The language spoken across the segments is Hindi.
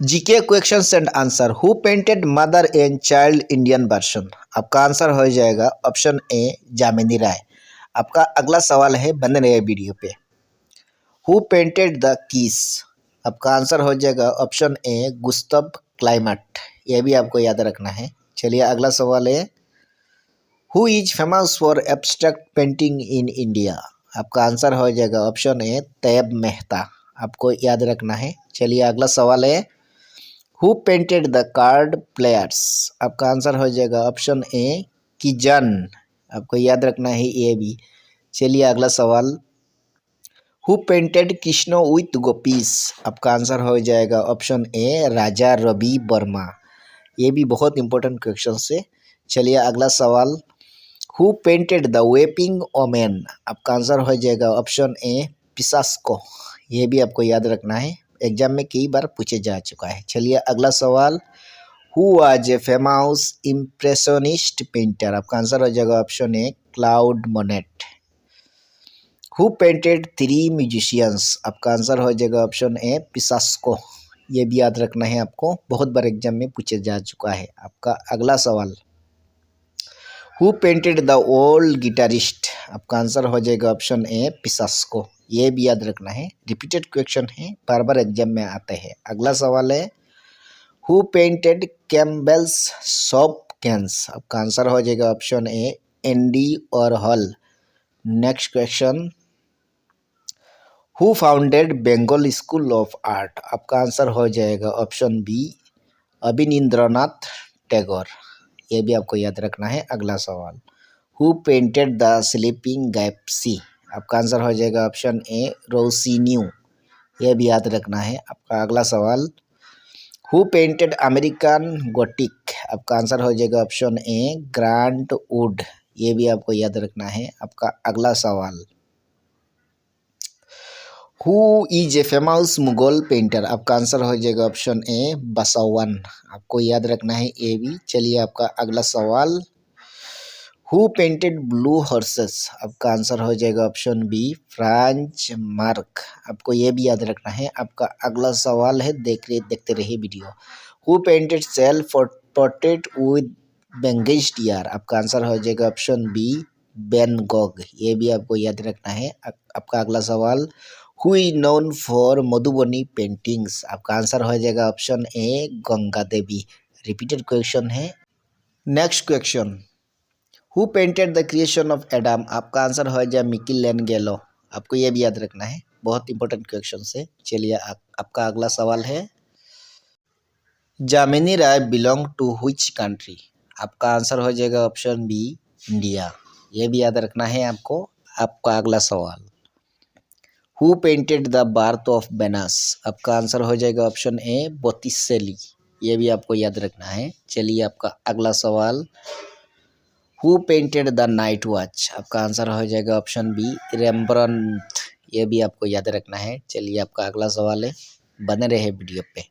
GK questions and answer. Who painted mother and child Indian version. आपका आंसर हो जाएगा ऑप्शन ए जामिनी राय। आपका अगला सवाल है, बने रहे वीडियो पे। Who painted the kiss. आपका आंसर हो जाएगा ऑप्शन ए गुस्तव क्लाइमट। यह भी आपको याद रखना है। चलिए अगला सवाल है, who is famous for abstract painting in India. आपका आंसर हो जाएगा ऑप्शन ए तैयब मेहता। आपको याद रखना है। चलिए अगला सवाल है, who painted the card players. आपका आंसर हो जाएगा ऑप्शन ए किजन। आपको याद रखना है ये भी। चलिए अगला सवाल, who painted Krishna with gopis. आपका आंसर हो जाएगा ऑप्शन ए राजा रवि वर्मा। ये भी बहुत इंपॉर्टेंट क्वेश्चन है। चलिए अगला सवाल, who painted the weeping woman. आपका आंसर हो जाएगा ऑप्शन ए पिसास्को। ये भी आपको याद रखना है, एग्जाम में कई बार पूछे जा चुका है। चलिए अगला सवाल, who was a famous impressionist painter. आपका आंसर हो जाएगा option A Claude Monet. Who painted three musicians. आपका आंसर हो जाएगा ऑप्शन ए पिसास्को। ये भी याद रखना है आपको, बहुत बार एग्जाम में पूछे जा चुका है। आपका अगला सवाल, who painted the old guitarist. आपका आंसर हो जाएगा ऑप्शन ए पिसास्को। ये भी याद रखना है, रिपीटेड क्वेश्चन है, बार बार एग्जाम में आते हैं। अगला सवाल है, who painted Campbell's soup cans. आपका आंसर हो जाएगा option A Andy Warhol. Next question, who founded Bengal school of art. आपका आंसर हो जाएगा ऑप्शन बी अवनींद्रनाथ टैगोर। ये भी आपको याद रखना है। अगला सवाल, हु पेंटेड द स्लीपिंग गैप्सी। आपका आंसर हो जाएगा ऑप्शन ए रोसिन्यू। यह भी याद रखना है। आपका अगला सवाल, हु पेंटेड अमेरिकन गोटिक। आपका आंसर हो जाएगा ऑप्शन ए ग्रांट वुड। ये भी आपको याद रखना है। आपका अगला सवाल, who is a famous Mughal painter. आपका आंसर हो जाएगा ऑप्शन ए बसवन। आपको याद रखना है ये भी। चलिए आपका अगला सवाल, हु पेंटेड ब्लू हॉर्सेस। आपका आंसर हो जाएगा ऑप्शन बी फ्रांज मार्क। आपको ये भी याद रखना है। आपका अगला सवाल है, देखते रहिए video. Who painted self portrait with bandaged ear. आपका आंसर हो जाएगा ऑप्शन बी वैन गॉग। ये भी आपको याद रखना है। आपका अगला सवाल, who is known for Madhubani paintings. आपका आंसर हो जाएगा option A Ganga Devi. Repeated question है। Next question, who painted the creation of Adam. आपका आंसर हो जाए मिकेलेंगेलो। आपको ये भी याद रखना है, बहुत इंपॉर्टेंट क्वेश्चन है। चलिए आपका अगला सवाल है, जामिनी राय बिलोंग टू व्हिच कंट्री। आपका आंसर हो जाएगा ऑप्शन बी इंडिया। ये भी याद रखना है आपको। आपका अगला सवाल, who painted the birth of Venus. आपका आंसर हो जाएगा ऑप्शन ए बोटिसेली। ये भी आपको याद रखना है। चलिए आपका अगला सवाल, who painted the night watch. आपका आंसर हो जाएगा ऑप्शन बी रेम्ब्रांड्ट। ये भी आपको याद रखना है। चलिए आपका अगला सवाल है, बने रहे वीडियो पे।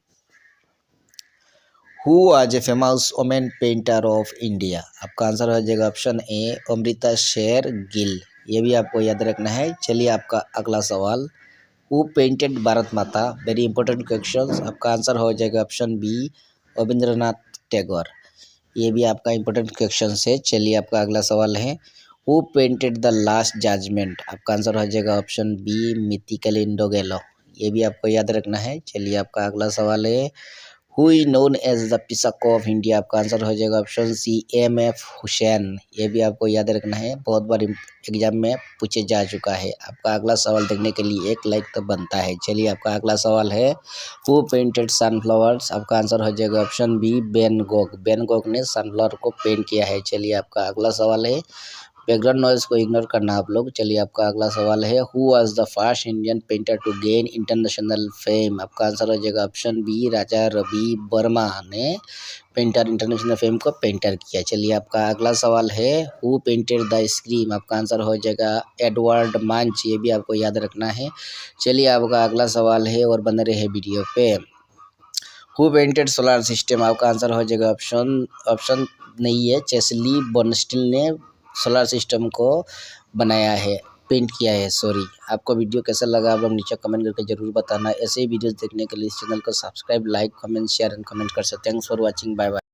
Who was a famous women painter of India. आपका आंसर हो जाएगा ऑप्शन ए अमृता शेर गिल। ये भी आपको याद रखना है। चलिए आपका अगला सवाल, हु पेंटेड भारत माता। Very important question. आपका आंसर हो जाएगा ऑप्शन बी रविंद्रनाथ टैगोर। ये भी आपका इंपॉर्टेंट क्वेश्चन है। चलिए आपका अगला सवाल है, who painted the last judgment. आपका आंसर हो जाएगा ऑप्शन बी मिथिकलिंडो गेलो। ये भी आपको याद रखना है। चलिए आपका अगला सवाल है, who is known as the पिसाको ऑफ इंडिया। आपका आंसर हो जाएगा ऑप्शन सी एम.एफ. हुसैन। ये भी आपको याद रखना है, बहुत बार एग्जाम में पूछे जा चुका है। आपका अगला सवाल देखने के लिए एक लाइक तो बनता है। चलिए आपका अगला सवाल है, हु पेंटेड सनफ्लावर्स। आपका आंसर हो जाएगा option B Van Gogh. Van Gogh ने सनफ्लावर को पेंट किया है। चलिए आपका अगला सवाल है, बैकग्राउंड नॉइज को इग्नोर करना आप लोग। चलिए आपका अगला सवाल है, who was the first Indian painter to gain international fame. आपका आंसर हो जाएगा ऑप्शन बी राजा रवि वर्मा ने पेंटर इंटरनेशनल फेम को पेंटर किया। चलिए आपका अगला सवाल है, हु पेंटेड द स्क्रीम। आपका आंसर हो जाएगा एडवर्ड मंच। ये भी आपको याद रखना है। चलिए आपका अगला सवाल है, और बने रहे वीडियो पे। Who painted solar system. आपका आंसर हो जाएगा ऑप्शन नहीं है, चेस्ली बर्नस्टीन ने सोलर सिस्टम को बनाया है। पेंट किया है। सॉरी, आपको वीडियो कैसा लगा आप लोग नीचे कमेंट करके जरूर बताना। ऐसे ही वीडियोस देखने के लिए इस चैनल को subscribe, like, comment, share and comment कर सकते हैं। Thanks for watching, bye bye.